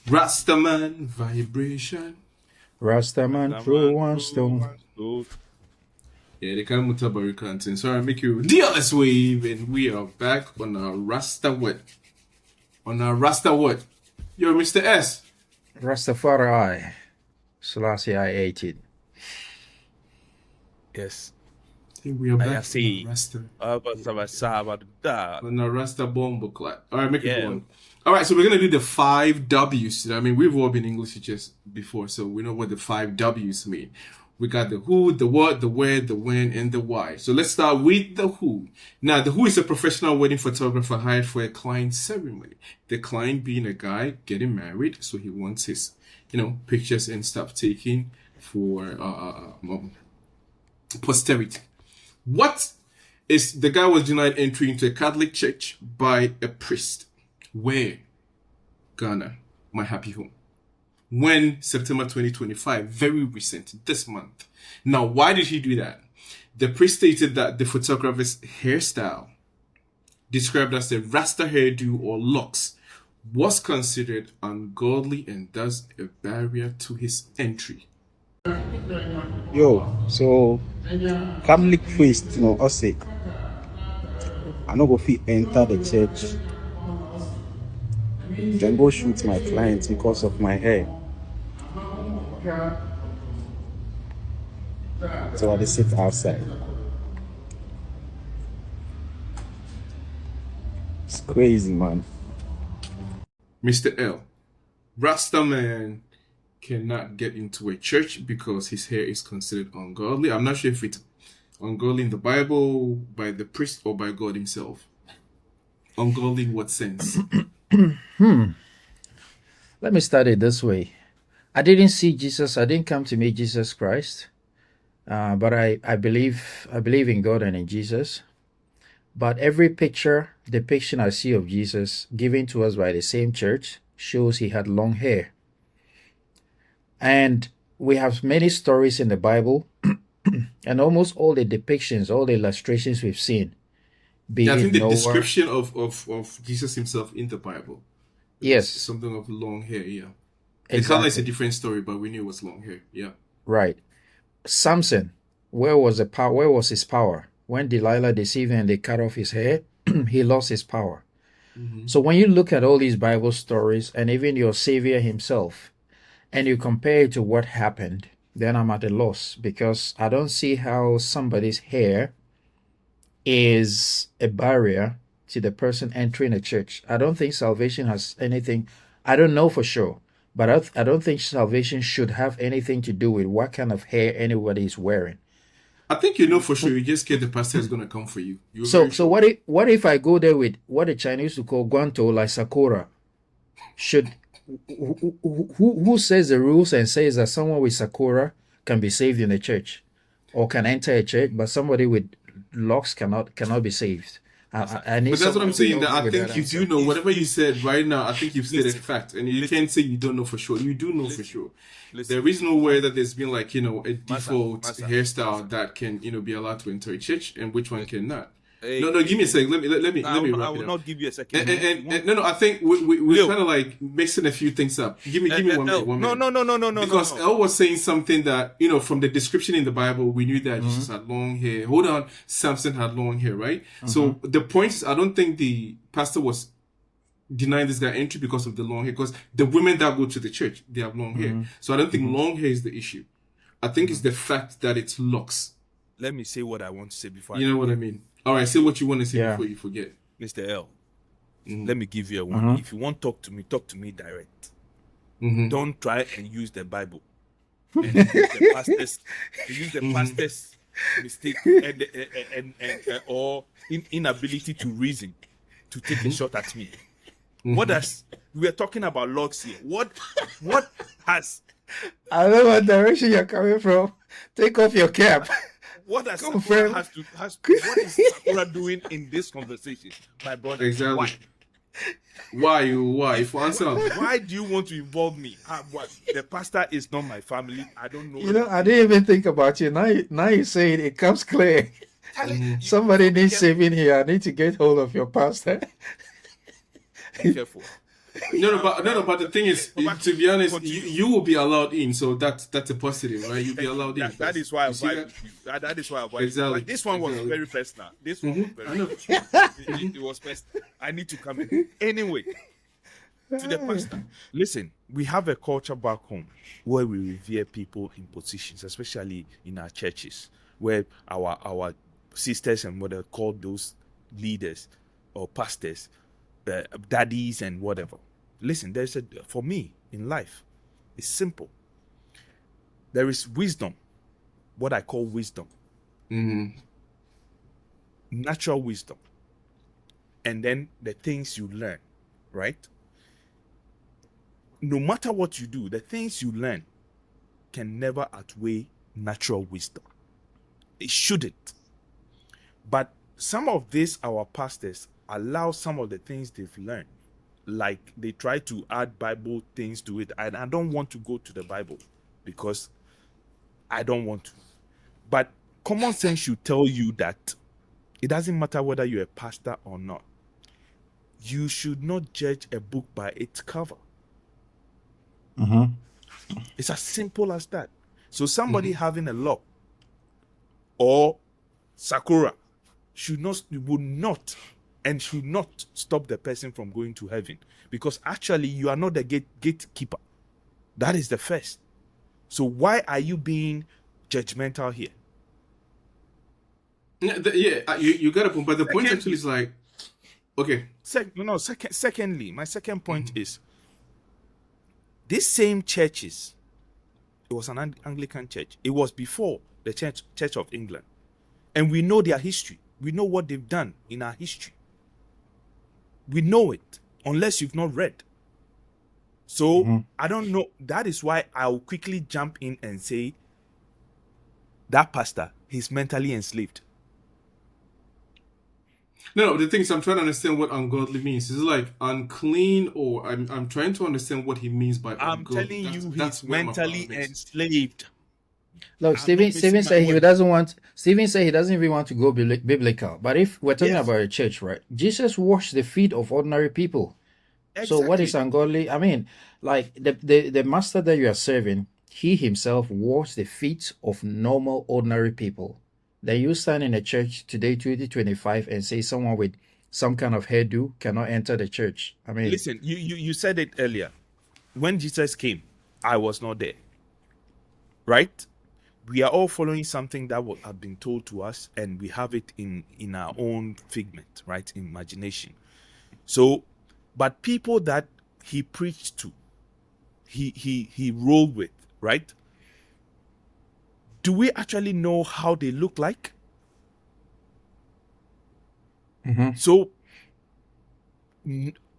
Rastaman vibration. Rastaman through one stone. Yeah, they can't mutabari content. So I make you DLS wave, and we are back on our Rasta what? On our Rasta what? Yo, Mr. S. Rastafari. Selassie I 18. Yes. I think we are back I on see. our Rasta. On On our Rasta bomb clot. All right, make it go on. All right, so we're gonna do the 5 W's. I mean, we've all been English teachers before, so we know what the 5 W's mean. We got the who, the what, the where, the when, and the why. So let's start with the who. Now, the who is a professional wedding photographer hired for a client ceremony. The client being a guy getting married, so he wants his, pictures and stuff taken for posterity. What is the guy was denied entry into a Catholic church by a priest? Where? Ghana, my happy home. When? September 2025, very recent, this month. Now, why did he do that? The priest stated that the photographer's hairstyle, described as a Rasta hairdo or locks, was considered ungodly and thus a barrier to his entry. Yo, so Catholic priest, us say, I no go fit enter the church. Then go shoot my clients because of my hair. So I just sit outside. It's crazy, man. Mr. L. Rasta man cannot get into a church because his hair is considered ungodly. I'm not sure if it's ungodly in the Bible, by the priest, or by God himself. Ungodly in what sense? Let me start it this way. I didn't see Jesus. I didn't come to meet Jesus Christ. But I believe in God and in Jesus. But every depiction I see of Jesus given to us by the same church shows he had long hair. And we have many stories in the Bible, and almost all the depictions, all the illustrations we've seen. I think the description of Jesus himself in the Bible. Yes. Something of long hair, yeah. Exactly. The color is a different story, but we knew it was long hair, yeah. Right. Samson, where was his power? When Delilah deceived him and they cut off his hair, he lost his power. Mm-hmm. So when you look at all these Bible stories and even your Savior himself, and you compare it to what happened, then I'm at a loss, because I don't see how somebody's hair is a barrier to the person entering a church. I don't think salvation has anything, I don't know for sure, but I don't think salvation should have anything to do with what kind of hair anybody is wearing. I think you know for sure. You just get the pastor is going to come for you. So what if I go there with what the Chinese would call guanto, like Sakura? Should who says the rules and says that someone with Sakura can be saved in a church or can enter a church, but somebody with locks cannot be saved? But that's what I'm saying. That I think you do know. Whatever you said right now, I think you've stated fact, and you can't say you don't know for sure. You do know for sure. There is no way that there's been a default hairstyle that can be allowed to enter a church, and which one cannot. No, give me a second. Let me wrap it up. I will not give you a second. No, I think we're kind of mixing a few things up. Give me 1 minute. 1 minute. No. Because El was saying something that, from the description in the Bible, we knew that Jesus had long hair. Hold on, Samson had long hair, right? So the point is, I don't think the pastor was denying this guy entry because of the long hair, because the women that go to the church, they have long hair. So I don't think long hair is the issue. I think it's the fact that it's locks. Let me say what I want to say before you know what I mean. All right, say what you want to say before you forget. Mr. L, let me give you a one. If you want to talk to me direct. Don't try and use the Bible. And use the pastor's mistake and or inability to reason to take a shot at me. We are talking about logs here. What has... I know what direction you're coming from. Take off your cap. What does Sakura what is Sakura doing in this conversation, my brother? Exactly. Why? For answer. Why do you want to involve me? What? The pastor is not my family. I don't know. I didn't even think about you. Now you say it comes clear. Somebody needs saving here. I need to get hold of your pastor. Be careful. But the thing is, to be honest, you will be allowed in, so that's a positive, right? You'll be allowed in. That is why that is why exactly. Like, this one was very personal. This one was very personal. It was personal. I need to come in. Anyway, to the pastor. Listen, we have a culture back home where we revere people in positions, especially in our churches, where our sisters and what are called those leaders or pastors, daddies and whatever. Listen, for me in life, it's simple. There is wisdom, what I call wisdom, natural wisdom, and then the things you learn, right? No matter what you do, the things you learn can never outweigh natural wisdom. It shouldn't. But some of these, our pastors, allow some of the things they've learned. Like they try to add Bible things to it. And I don't want to go to the Bible because I don't want to. But common sense should tell you that it doesn't matter whether you're a pastor or not. You should not judge a book by its cover. It's as simple as that. So somebody having a lock or Sakura would not stop the person from going to heaven, because actually you are not the gatekeeper. That is the first. So why are you being judgmental here? You got a point, but the point actually is like, okay. Secondly, my second point is, these same churches, it was an Anglican church. It was before the Church of England. And we know their history. We know what they've done in our history. We know it, unless you've not read. So, I don't know. That is why I'll quickly jump in and say, that pastor, he's mentally enslaved. No, the thing is, I'm trying to understand what ungodly means. Is it like unclean, or I'm trying to understand what he means by ungodly. I'm telling you, he's mentally enslaved. Look, Stephen said he doesn't want. Stephen said he doesn't even want to go biblical. But if we're talking about a church, right? Jesus washed the feet of ordinary people. Exactly. So what is ungodly? I mean, like the master that you are serving, he himself washed the feet of normal, ordinary people. Then you stand in a church today, 2025, and say someone with some kind of hairdo cannot enter the church. I mean, listen, you said it earlier. When Jesus came, I was not there. Right? We are all following something that would have been told to us, and we have it in our own figment, right? Imagination. So, but people that he preached to, he rolled with, right? Do we actually know how they look like? So,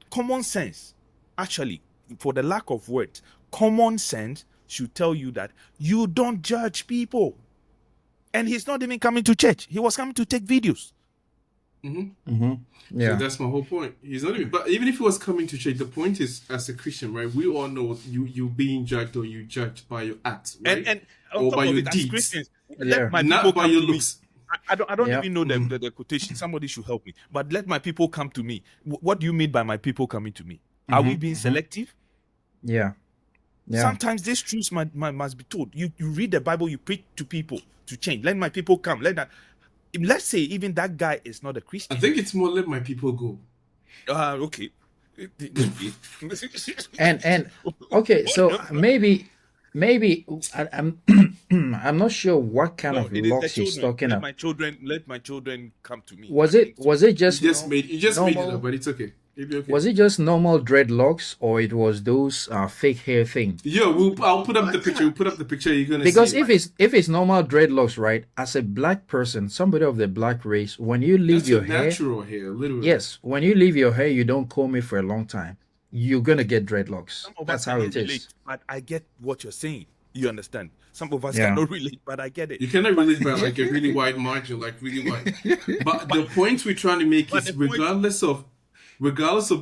common sense, actually, for the lack of words, common sense should tell you that you don't judge people. And he's not even coming to church. He was coming to take videos. Yeah. So that's my whole point. He's not even, but even if he was coming to church, the point is, as a Christian, right? We all know you being judged, or you judged by your acts, right? And or by your deeds. Christians, let my not people by come your to looks. Me. I don't even know the quotation. Somebody should help me. But let my people come to me. What do you mean by my people coming to me? Are we being selective? Yeah. Sometimes these truths must be told. You read the Bible, you preach to people to change. Let my people come. Let's say even that guy is not a Christian. I think it's more let my people go. Okay. and okay, so maybe I'm I'm not sure what kind of locks he's talking about. Let my children come to me. Was it just made it up, but it's okay. Okay. Was it just normal dreadlocks, or it was those fake hair thing? Yeah, I'll put up the picture. We'll put up the picture. You're gonna because see if it's normal dreadlocks, right? As a black person, somebody of the black race, when you leave your hair, natural hair, literally. Yes, when you leave your hair, you don't comb it for a long time. You're gonna get dreadlocks. That's how it is. But I get what you're saying. You understand? Some of us cannot relate, but I get it. You cannot relate by like a really wide margin, like really wide. But the point we're trying to make is, regardless of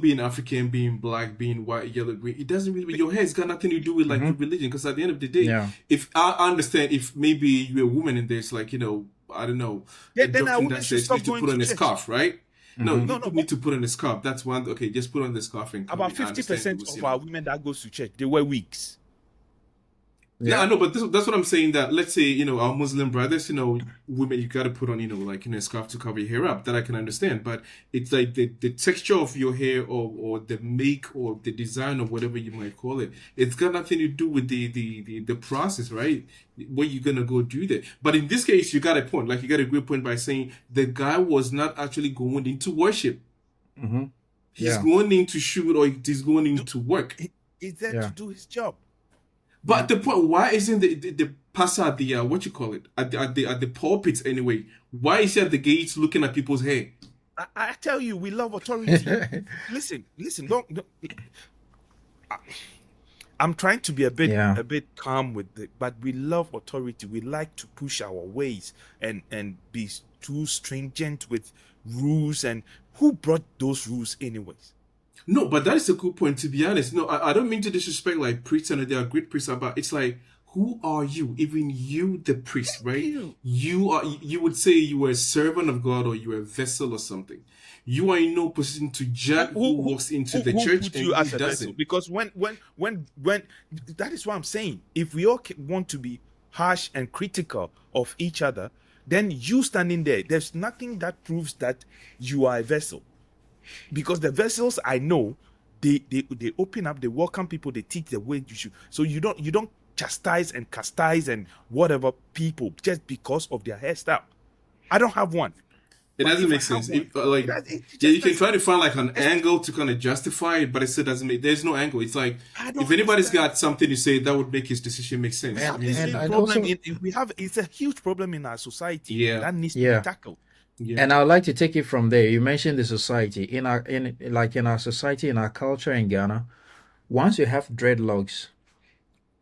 being African, being black, being white, yellow, green, it doesn't really. Your hair's got nothing to do with like religion. Because at the end of the day, if I understand, if maybe you're a woman and there's like, I don't know, then I wouldn't says you to put on a scarf, right? No, you No, don't need to put on a scarf. That's one. Okay, just put on the scarf and come about in. I understand 50% people say of our that. women that goes to church, they wear wigs. Yeah, I know, but that's what I'm saying. That let's say our Muslim brothers, women, you got to put on a scarf to cover your hair up. That I can understand, but it's like the texture of your hair or the make or the design or whatever you might call it. It's got nothing to do with the process, right? Where you're gonna go do that. But in this case, you got a point. Like you got a great point by saying the guy was not actually going into worship. Mm-hmm. He's going into shoot or he's going into work. He's there to do his job. But the point, why isn't the pastor at the what you call it at the pulpits anyway? Why is he at the gates looking at people's hair? I tell you, we love authority. listen, don't I'm trying to be a bit calm with it, but we love authority. We like to push our ways and be too stringent with rules. And who brought those rules anyways? No, but that is a good point, to be honest. No, I don't mean to disrespect like priests, and they are great priests, but it's like, who are you? Even you, the priest, right? You would say you are a servant of God or you are a vessel or something. You are in no position to judge who walks into the church and who doesn't. Vessel? Because when that is what I'm saying. If we all want to be harsh and critical of each other, then you standing there's nothing that proves that you are a vessel. Because the vessels I know, they open up, they welcome people, they teach the way you should. So you don't chastise and whatever people just because of their hairstyle. I don't have one. It doesn't make sense. You can try to find like an angle to kind of justify it, but it still doesn't make. There's no angle. It's like if anybody's got something to say, that would make his decision make sense. It's a huge problem in our society. That needs to be tackled. Yeah. And I would like to take it from there. You mentioned the society in our society, in our culture in Ghana. Once you have dreadlocks,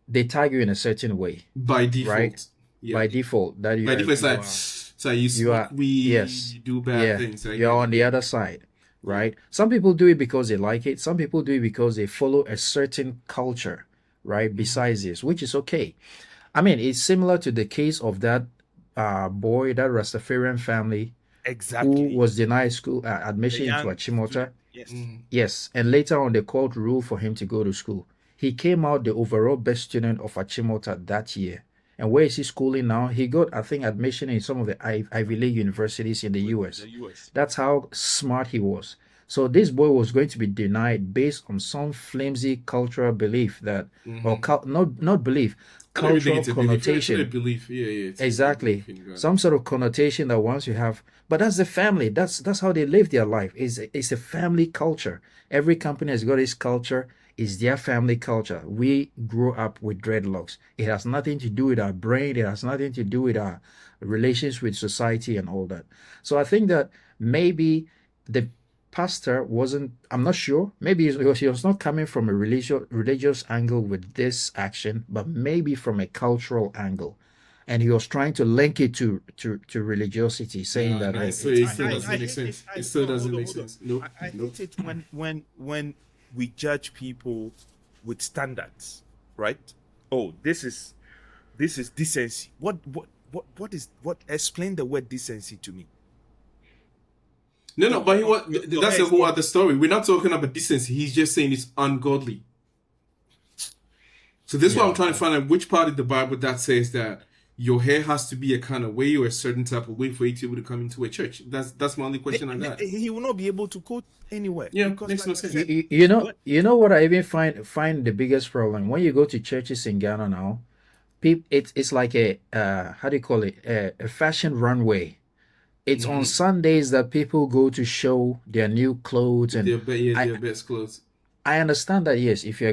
they tag you in a certain way by default, right? Yeah. By default, that you smoke weed, you do bad things. Right? You're on the other side, right? Some people do it because they like it. Some people do it because they follow a certain culture, right? Besides this, which is okay. I mean, it's similar to the case of that boy, that Rastafarian family. Exactly. Who was denied school admission into Achimota. Yes. Yes. And later on, the court ruled for him to go to school. He came out the overall best student of Achimota that year. And where is he schooling now? He got, I think, admission in some of the Ivy League universities in the US. That's how smart he was. So this boy was going to be denied based on some flimsy cultural belief that, or not belief, cultural connotation. Exactly. Some sort of connotation that once you have, but that's the family. That's how they live their life. It's a family culture. Every company has got its culture. It's their family culture. We grew up with dreadlocks. It has nothing to do with our brain. It has nothing to do with our relations with society and all that. So I think that maybe the pastor wasn't, I'm not sure, maybe he was not coming from a religious angle with this action, but maybe from a cultural angle, and he was trying to link it to religiosity, saying that it still doesn't make sense. It still doesn't make sense. Nope. I hate it when we judge people with standards, right? Oh, this is decency. What explain the word decency to me? No, but that's a whole other story. We're not talking about decency. He's just saying it's ungodly. So this is what I'm trying to find out, which part of the Bible that says that your hair has to be a kind of way or a certain type of way for you to be able to come into a church. That's my only question on that. He will not be able to quote anywhere. Yeah, makes no sense. You know what I even find the biggest problem when you go to churches in Ghana now. It's like a how do you call it, a fashion runway. It's on Sundays that people go to show their new clothes and their best clothes. I understand that, yes, if you're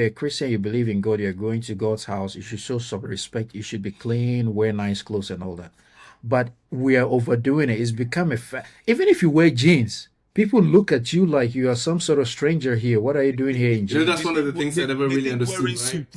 a Christian, you believe in God, you're going to God's house, you should show some respect, you should be clean, wear nice clothes and all that. But we are overdoing it. It's become even if you wear jeans, people look at you like you are some sort of stranger here. What are you doing here in jeans? That's one of the things I never really understood, right?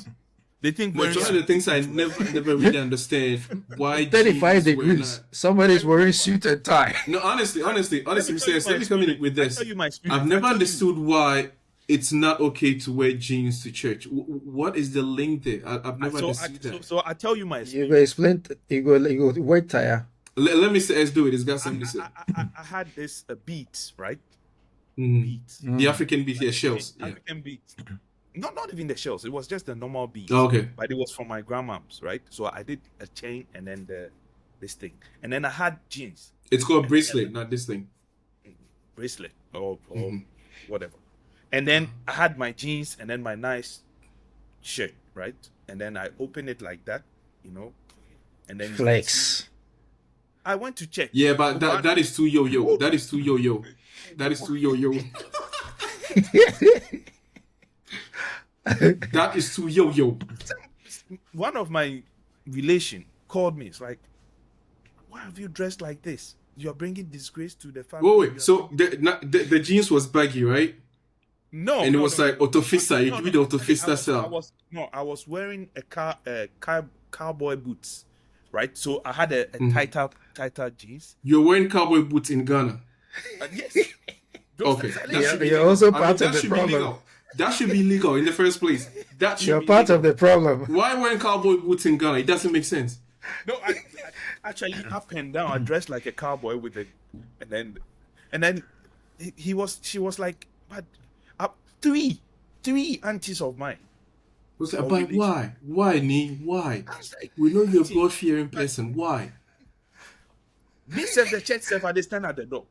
They think one of the things I never really understand why 35 degrees. Somebody's wearing suit and tie. No, honestly, let me come in with this. I've never understood why it's not okay to wear jeans to church. What is the link there? I've never understood that. So I tell you my experience. You go explain. You go wear tie. Let me say, let's do it. It's got something to say. I had this beats, right? Mhm. Beats. The African beat, yeah, shells. Yeah. African beats. Not even the shells. It was just the normal beats. Oh, okay. But it was from my grandmom's, right? So I did a chain and then this thing. And then I had jeans. It's called bracelet, not this thing. Bracelet or whatever. And then I had my jeans and then my nice shirt, right? And then I opened it like that, you know. And then Flex. I went to check. Yeah, but that is too yo-yo. That is too yo-yo. That is too yo-yo. That is too yo-yo. One of my relation called me. It's like, why have you dressed like this? You're bringing disgrace to the family. Wait. So the jeans was baggy, right? No. And it was like Autofista. You do the Autofista I style. I was wearing a cowboy boots, right? So I had a tighter jeans. You're wearing cowboy boots in Ghana. Yes. Okay. You're also part of the problem. Legal. That should be legal in the first place. That should You're be part legal. of the problem. Why wearing cowboy boots in Ghana? It doesn't make sense. No, I actually up and down. I dressed like a cowboy with and then she was like, but three aunties of mine. Was like, but why? Why, Nee? Why? Like, We know you're a God-fearing person. Why? me serve the church self. I they stand at the door.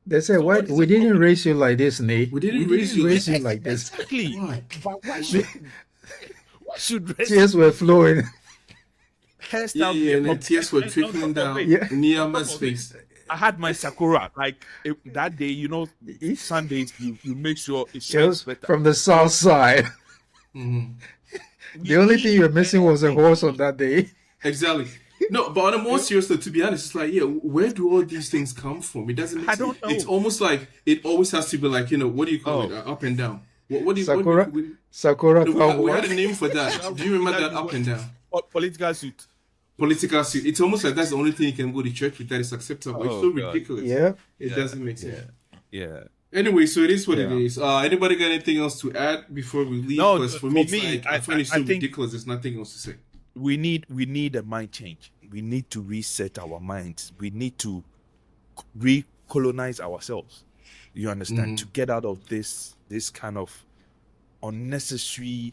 They say, why we didn't raise you like this, Nee. We didn't raise you like this. Exactly. Why? But why should dress Tears were flowing. hairstyle? Yeah, and the tears were trickling down Yeah. Niyama's face. I had my sakura that day. You know, Sundays you make sure it It shines was better. from the south side. The only thing you were missing was a horse on that day. Exactly. No, but on a more serious note, to be honest, it's like, yeah, where do all these things come from? It doesn't make I sense. don't know. It's almost like it always has to be like, you know, what do you call it? Up and down. What do you Sakura. we Sakura. we had a name for that. Do you remember that up and down? Political suit. Political suit. It's almost like that's the only thing you can go to church with that is acceptable. It's so God. ridiculous. Yeah. It doesn't make sense. Yeah. Anyway, so it is what it is. Anybody got anything else to add before we leave? No, Because for for me, it's me, like, I find it so I think- ridiculous. There's nothing else to say. We need a mind change. We need to reset our minds. We need to recolonize ourselves. You understand? To get out of this kind of unnecessary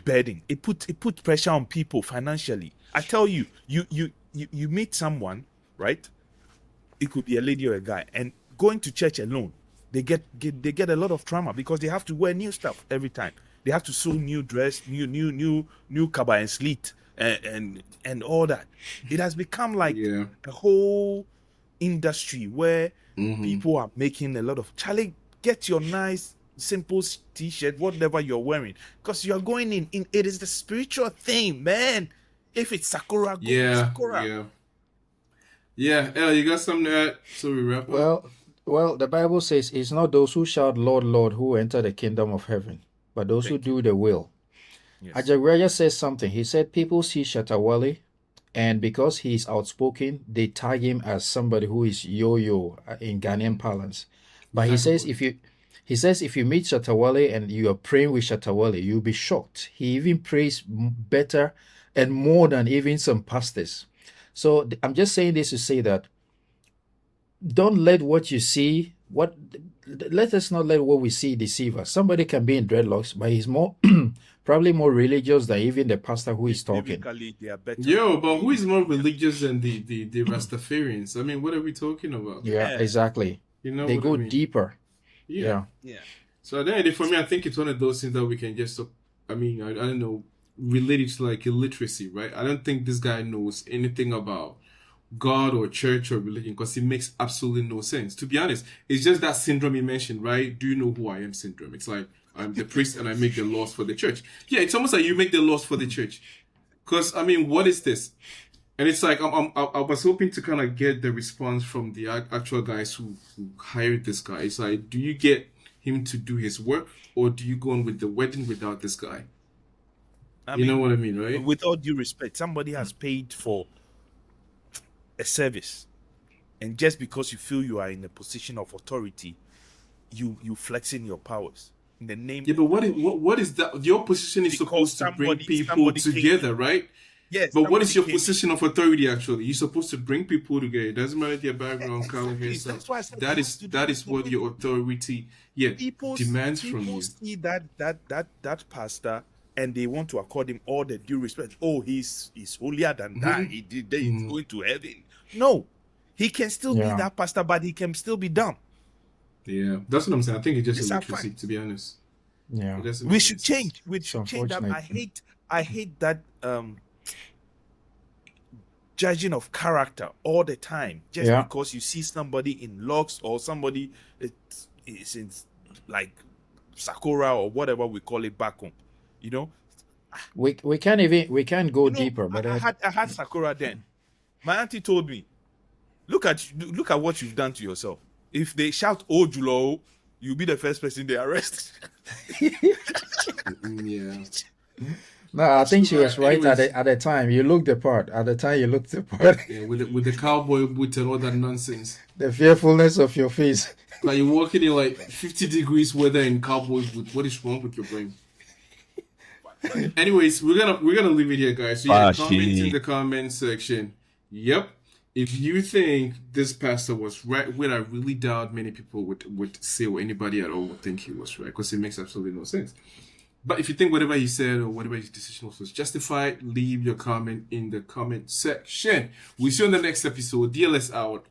burden. It put pressure on people financially. I tell you, you meet someone, right? It could be a lady or a guy, and going to church alone, they get a lot of trauma because they have to wear new stuff every time. They have to sew new dress, new kaba and slit, and all that. It has become like a whole industry where people are making a lot of. Charlie, get your nice simple t-shirt, whatever you're wearing, because you're going in. It is the spiritual thing, man. If it's Sakura, go Sakura. Yeah. Ella, you got something to add? So we wrap up. Well, the Bible says it's not those who shout, Lord, Lord, who enter the kingdom of heaven, but those who do the will. Yes. Ajagreya says something. He said people see Shatawale, and because he is outspoken, they tag him as somebody who is yo-yo in Ghanaian parlance. But he says if you meet Shatawale and you are praying with Shatawale, you'll be shocked. He even prays better and more than even some pastors. So I'm just saying this to say that don't let what you see, let us not let what we see deceive us. Somebody can be in dreadlocks, but he's more probably more religious than even the pastor who is talking. They are better. Yo, but who is more religious than the Rastafarians? I mean, what are we talking about? Yeah, exactly. You know, They what go I mean? deeper. Yeah. So then, for me, I think it's one of those things that we can just, I don't know, relate it to like illiteracy, right? I don't think this guy knows anything about God or church or religion because it makes absolutely no sense. To be honest, it's just that syndrome you mentioned, right? Do you know who I am syndrome? It's like, I'm the priest and I make the laws for the church. Yeah, it's almost like you make the laws for the church. Because, I mean, what is this? And it's like, I was hoping to kind of get the response from the actual guys who hired this guy. It's like, do you get him to do his work or do you go on with the wedding without this guy? You know what I mean, right? With all due respect, somebody has paid for a service, and just because you feel you are in a position of authority, you flexing your powers in the name. Yeah, but what is that? Your position is Because supposed to bring people together, right? Yes, But what is somebody your came. position of authority? Actually, you're supposed to bring people together. It doesn't matter their background, color, Exactly. hairstyle. That's why I said That it is has to do that with is what the your authority, yeah, demands from people you. see that pastor and they want to accord him all the due respect. Oh, he's holier than that. He did that. He's going to heaven. No, he can still be Yeah. that pastor, but he can still be dumb. Yeah, that's what I'm saying. I think it's just These are electricity, facts. to be honest. Yeah. It doesn't We make should sense. change. We should change that. unfortunate. I hate that judging of character all the time just Yeah. because you see somebody in locks or somebody is in like Sakura or whatever we call it back home. You know, We can't go deeper, but I had Sakura then. My auntie told me, look at what you've done to yourself. If they shout Ojulo, you'll be the first person they arrest. Yeah. no, I think she was right Anyways. at the time. You looked the part. At the time, you looked the part. Yeah, with the cowboy boot and all that nonsense. The fearfulness of your face. Like you're walking in like 50 degrees weather in cowboy boot. What is wrong with your brain? Anyways, we're gonna leave it here, guys. So yeah, comment in the comment section. Yep. If you think this pastor was right, which I really doubt many people would say, or anybody at all would think he was right, because it makes absolutely no sense. But if you think whatever he said or whatever his decision was justified, leave your comment in the comment section. We'll see you on the next episode. DLS out.